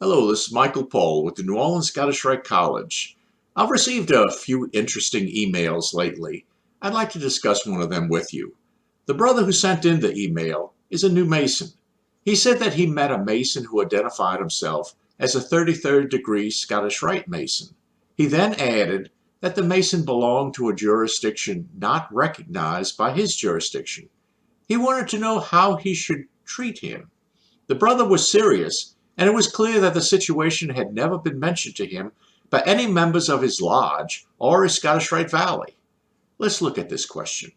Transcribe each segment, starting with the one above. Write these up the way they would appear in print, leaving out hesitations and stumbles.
Hello, this is Michael Paul with the New Orleans Scottish Rite College. I've received a few interesting emails lately. I'd like to discuss one of them with you. The brother who sent in the email is a new Mason. He said that he met a Mason who identified himself as a 33rd degree Scottish Rite Mason. He then added that the Mason belonged to a jurisdiction not recognized by his jurisdiction. He wanted to know how he should treat him. The brother was serious, and it was clear that the situation had never been mentioned to him by any members of his lodge or his Scottish Rite Valley. Let's look at this question.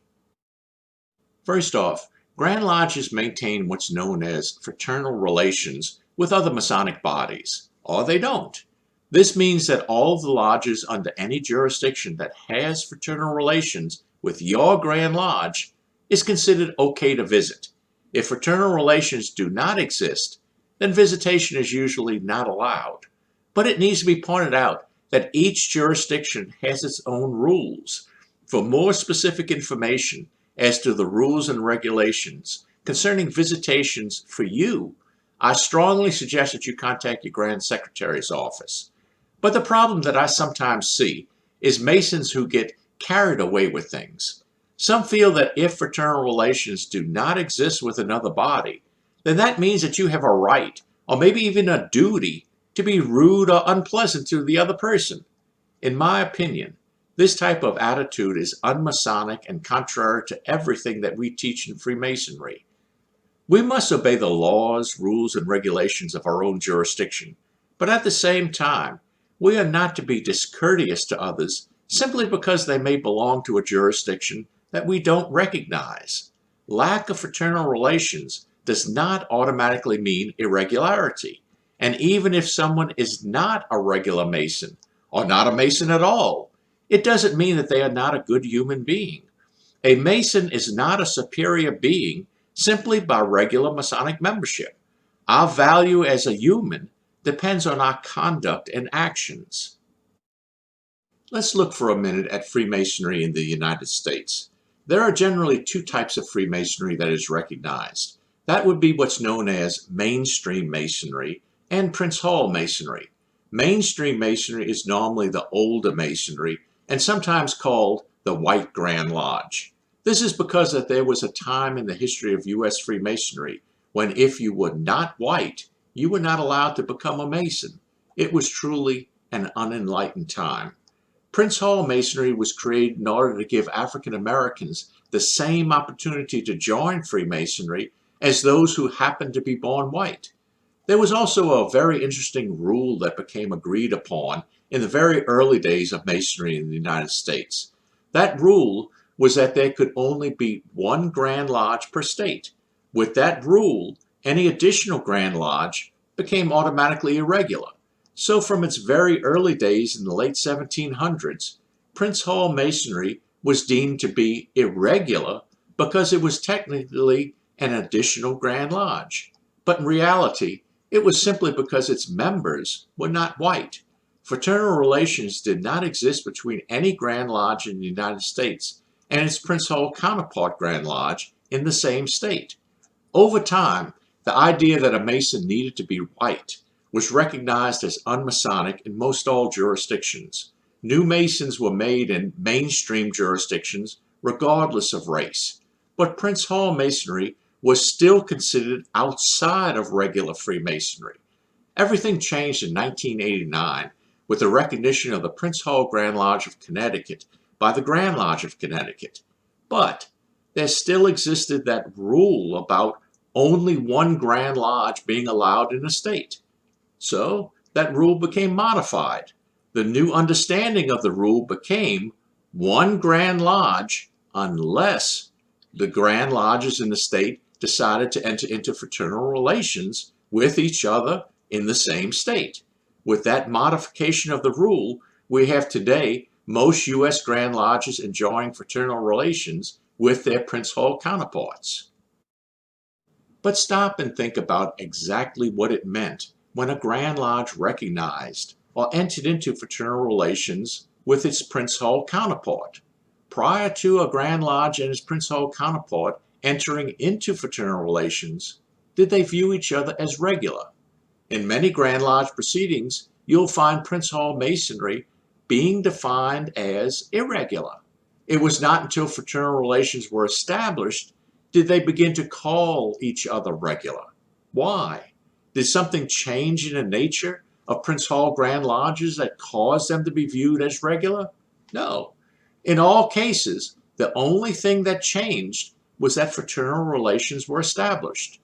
First off, Grand Lodges maintain what's known as fraternal relations with other Masonic bodies, or they don't. This means that all the lodges under any jurisdiction that has fraternal relations with your Grand Lodge is considered okay to visit. If fraternal relations do not exist, then visitation is usually not allowed. But it needs to be pointed out that each jurisdiction has its own rules. For more specific information as to the rules and regulations concerning visitations for you, I strongly suggest that you contact your Grand Secretary's office. But the problem that I sometimes see is Masons who get carried away with things. Some feel that if fraternal relations do not exist with another body, then that means that you have a right, or maybe even a duty, to be rude or unpleasant to the other person. In my opinion, this type of attitude is un-Masonic and contrary to everything that we teach in Freemasonry. We must obey the laws, rules, and regulations of our own jurisdiction, but at the same time, we are not to be discourteous to others simply because they may belong to a jurisdiction that we don't recognize. Lack of fraternal relations does not automatically mean irregularity. And even if someone is not a regular Mason, or not a Mason at all, it doesn't mean that they are not a good human being. A Mason is not a superior being simply by regular Masonic membership. Our value as a human depends on our conduct and actions. Let's look for a minute at Freemasonry in the United States. There are generally two types of Freemasonry that is recognized. That would be what's known as mainstream Masonry and Prince Hall Masonry. Mainstream Masonry is normally the older Masonry and sometimes called the White Grand Lodge. This is because that there was a time in the history of U.S. Freemasonry when if you were not white, you were not allowed to become a Mason. It was truly an unenlightened time. Prince Hall Masonry was created in order to give African Americans the same opportunity to join Freemasonry as those who happened to be born white. There was also a very interesting rule that became agreed upon in the very early days of Masonry in the United States. That rule was that there could only be one Grand Lodge per state. With that rule, any additional Grand Lodge became automatically irregular. So from its very early days in the late 1700s, Prince Hall Masonry was deemed to be irregular because it was technically an additional Grand Lodge. But in reality, it was simply because its members were not white. Fraternal relations did not exist between any Grand Lodge in the United States and its Prince Hall counterpart Grand Lodge in the same state. Over time, the idea that a Mason needed to be white was recognized as un-Masonic in most all jurisdictions. New Masons were made in mainstream jurisdictions regardless of race. But Prince Hall Masonry was still considered outside of regular Freemasonry. Everything changed in 1989 with the recognition of the Prince Hall Grand Lodge of Connecticut by the Grand Lodge of Connecticut. But there still existed that rule about only one Grand Lodge being allowed in a state. So that rule became modified. The new understanding of the rule became one Grand Lodge unless the Grand Lodges in the state decided to enter into fraternal relations with each other in the same state. With that modification of the rule, we have today most U.S. Grand Lodges enjoying fraternal relations with their Prince Hall counterparts. But stop and think about exactly what it meant when a Grand Lodge recognized or entered into fraternal relations with its Prince Hall counterpart. Prior to a Grand Lodge and its Prince Hall counterpart entering into fraternal relations, did they view each other as regular? In many Grand Lodge proceedings, you'll find Prince Hall Masonry being defined as irregular. It was not until fraternal relations were established did they begin to call each other regular. Why? Did something change in the nature of Prince Hall Grand Lodges that caused them to be viewed as regular? No. In all cases, the only thing that changed was that fraternal relations were established.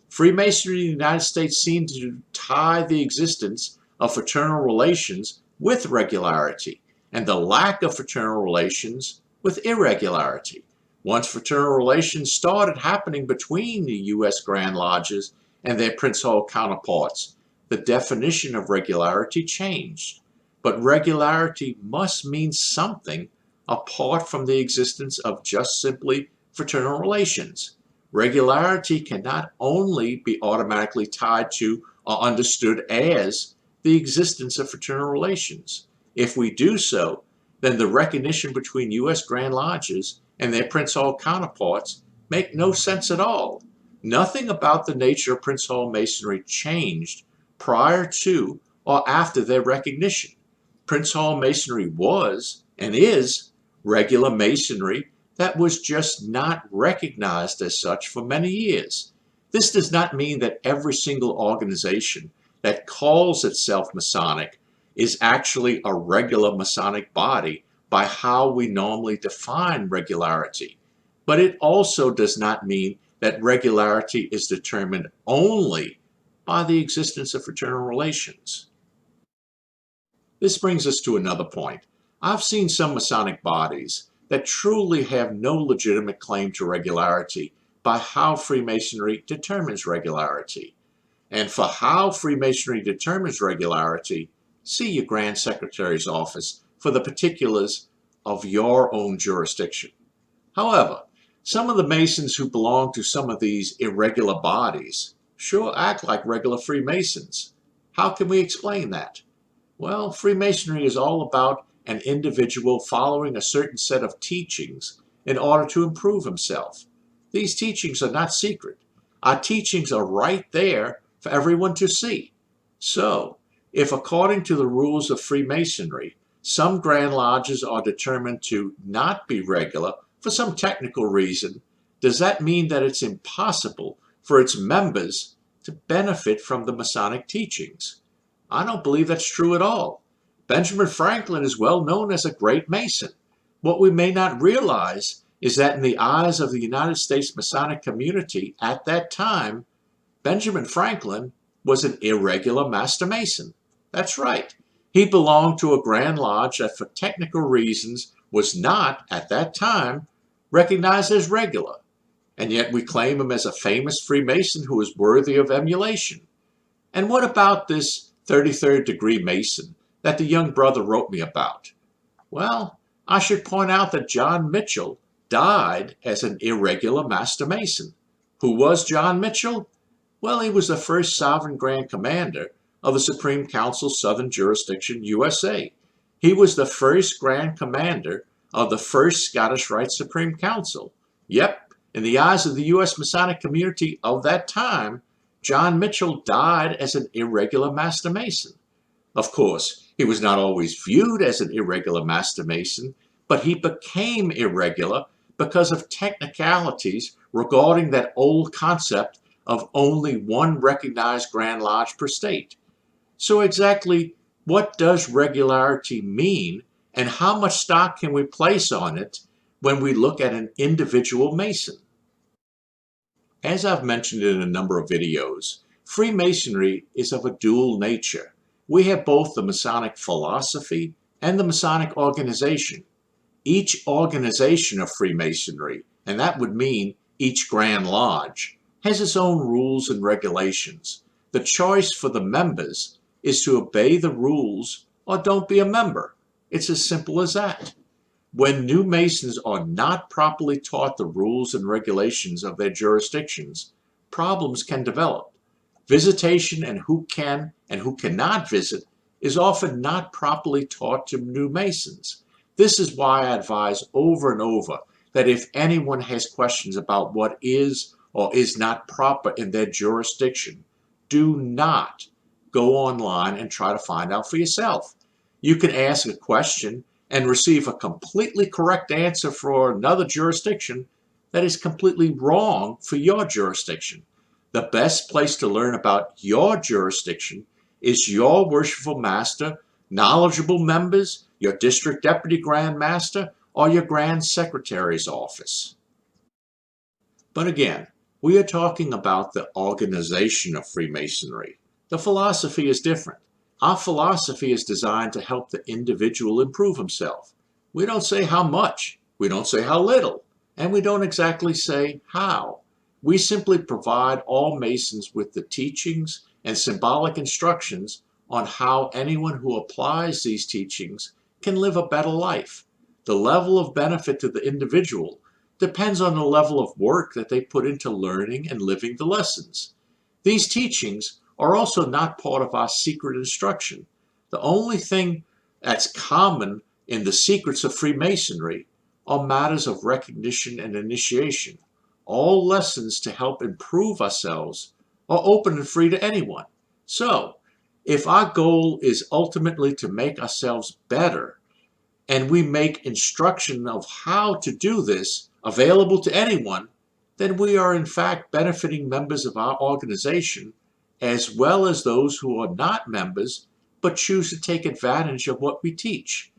Freemasonry in the United States seemed to tie the existence of fraternal relations with regularity, and the lack of fraternal relations with irregularity. Once fraternal relations started happening between the U.S. Grand Lodges and their Prince Hall counterparts, the definition of regularity changed. But regularity must mean something apart from the existence of just simply fraternal relations. Regularity cannot only be automatically tied to or understood as the existence of fraternal relations. If we do so, then the recognition between U.S. Grand Lodges and their Prince Hall counterparts make no sense at all. Nothing about the nature of Prince Hall Masonry changed prior to or after their recognition. Prince Hall Masonry was and is regular Masonry that was just not recognized as such for many years. This does not mean that every single organization that calls itself Masonic is actually a regular Masonic body by how we normally define regularity. But it also does not mean that regularity is determined only by the existence of fraternal relations. This brings us to another point. I've seen some Masonic bodies that truly have no legitimate claim to regularity by how Freemasonry determines regularity. And for how Freemasonry determines regularity, see your Grand Secretary's office for the particulars of your own jurisdiction. However, some of the Masons who belong to some of these irregular bodies sure act like regular Freemasons. How can we explain that? Well, Freemasonry is all about an individual following a certain set of teachings in order to improve himself. These teachings are not secret. Our teachings are right there for everyone to see. So, if according to the rules of Freemasonry, some Grand Lodges are determined to not be regular for some technical reason, does that mean that it's impossible for its members to benefit from the Masonic teachings? I don't believe that's true at all. Benjamin Franklin is well known as a great Mason. What we may not realize is that in the eyes of the United States Masonic community at that time, Benjamin Franklin was an irregular Master Mason. That's right. He belonged to a Grand Lodge that for technical reasons was not, at that time, recognized as regular. And yet we claim him as a famous Freemason who is worthy of emulation. And what about this 33rd degree Mason that the young brother wrote me about? Well, I should point out that John Mitchell died as an irregular Master Mason. Who was John Mitchell? Well, he was the first Sovereign Grand Commander of the Supreme Council Southern Jurisdiction, USA. He was the first Grand Commander of the first Scottish Rite Supreme Council. Yep, in the eyes of the U.S. Masonic community of that time, John Mitchell died as an irregular Master Mason. Of course, he was not always viewed as an irregular Master Mason, but he became irregular because of technicalities regarding that old concept of only one recognized Grand Lodge per state. So exactly what does regularity mean, and how much stock can we place on it when we look at an individual Mason? As I've mentioned in a number of videos, Freemasonry is of a dual nature. We have both the Masonic philosophy and the Masonic organization. Each organization of Freemasonry, and that would mean each Grand Lodge, has its own rules and regulations. The choice for the members is to obey the rules or don't be a member. It's as simple as that. When new Masons are not properly taught the rules and regulations of their jurisdictions, problems can develop. Visitation and who can and who cannot visit is often not properly taught to new Masons. This is why I advise over and over that if anyone has questions about what is or is not proper in their jurisdiction, do not go online and try to find out for yourself. You can ask a question and receive a completely correct answer for another jurisdiction that is completely wrong for your jurisdiction. The best place to learn about your jurisdiction is your worshipful master, knowledgeable members, your district deputy grand master, or your grand secretary's office. But again, we are talking about the organization of Freemasonry. The philosophy is different. Our philosophy is designed to help the individual improve himself. We don't say how much, we don't say how little, and we don't exactly say how. We simply provide all Masons with the teachings and symbolic instructions on how anyone who applies these teachings can live a better life. The level of benefit to the individual depends on the level of work that they put into learning and living the lessons. These teachings are also not part of our secret instruction. The only thing that's common in the secrets of Freemasonry are matters of recognition and initiation. All lessons to help improve ourselves are open and free to anyone. So, if our goal is ultimately to make ourselves better, and we make instruction of how to do this available to anyone, then we are in fact benefiting members of our organization as well as those who are not members but choose to take advantage of what we teach.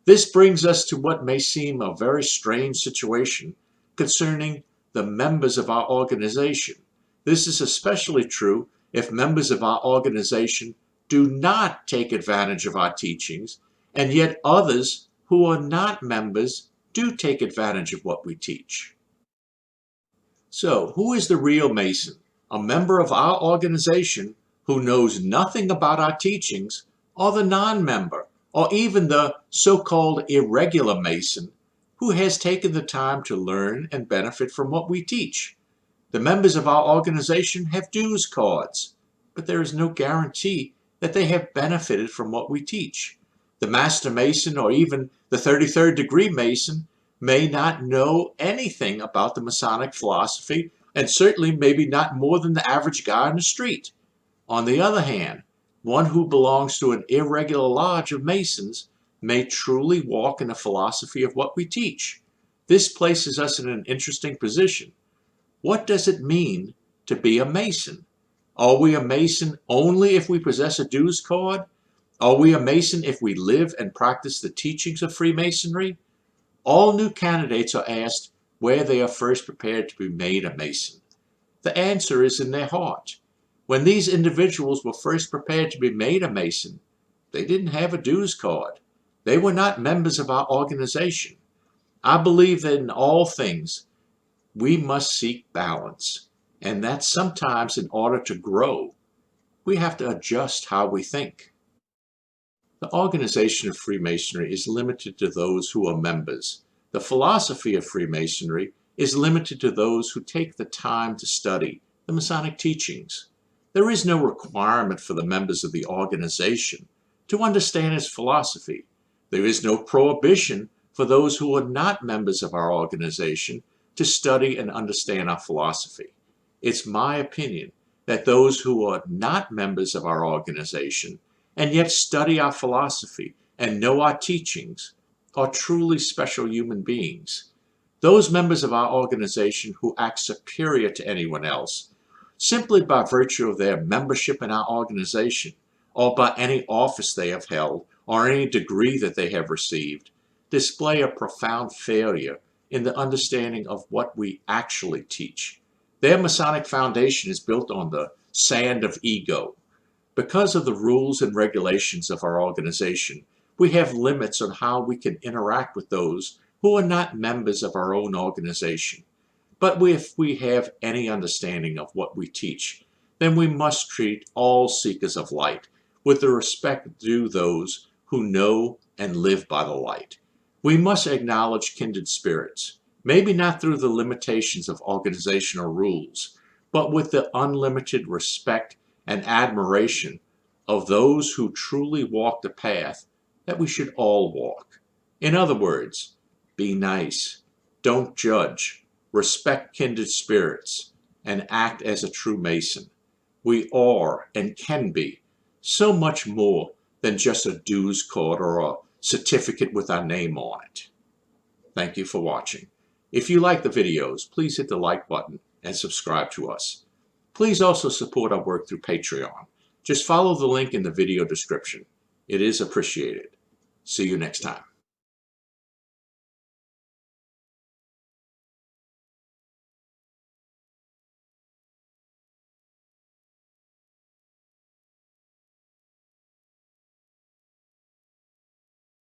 This brings us to what may seem a very strange situation concerning the members of our organization. This is especially true if members of our organization do not take advantage of our teachings, and yet others who are not members do take advantage of what we teach. So, who is the real Mason? A member of our organization who knows nothing about our teachings, or the non-member, or even the so-called irregular Mason who has taken the time to learn and benefit from what we teach? The members of our organization have dues cards, but there is no guarantee that they have benefited from what we teach. The Master Mason or even the 33rd degree Mason may not know anything about the Masonic philosophy, and certainly maybe not more than the average guy on the street. On the other hand, one who belongs to an irregular lodge of Masons may truly walk in the philosophy of what we teach. This places us in an interesting position. What does it mean to be a Mason? Are we a Mason only if we possess a dues card? Are we a Mason if we live and practice the teachings of Freemasonry? All new candidates are asked where they are first prepared to be made a Mason. The answer is in their heart. When these individuals were first prepared to be made a Mason, they didn't have a dues card. They were not members of our organization. I believe that in all things, we must seek balance, and that sometimes in order to grow, we have to adjust how we think. The organization of Freemasonry is limited to those who are members. The philosophy of Freemasonry is limited to those who take the time to study the Masonic teachings. There is no requirement for the members of the organization to understand its philosophy. There is no prohibition for those who are not members of our organization to study and understand our philosophy. It's my opinion that those who are not members of our organization and yet study our philosophy and know our teachings are truly special human beings. Those members of our organization who act superior to anyone else, simply by virtue of their membership in our organization, or by any office they have held, or any degree that they have received, display a profound failure in the understanding of what we actually teach. Their Masonic foundation is built on the sand of ego. Because of the rules and regulations of our organization, we have limits on how we can interact with those who are not members of our own organization. But if we have any understanding of what we teach, then we must treat all seekers of light with the respect due those who know and live by the light. We must acknowledge kindred spirits, maybe not through the limitations of organizational rules, but with the unlimited respect and admiration of those who truly walk the path that we should all walk. In other words, be nice, don't judge, respect kindred spirits, and act as a true Mason. We are and can be so much more than just a dues card or a certificate with our name on it. Thank you for watching. If you like the videos, please hit the like button and subscribe to us. Please also support our work through Patreon. Just follow the link in the video description. It is appreciated. See you next time.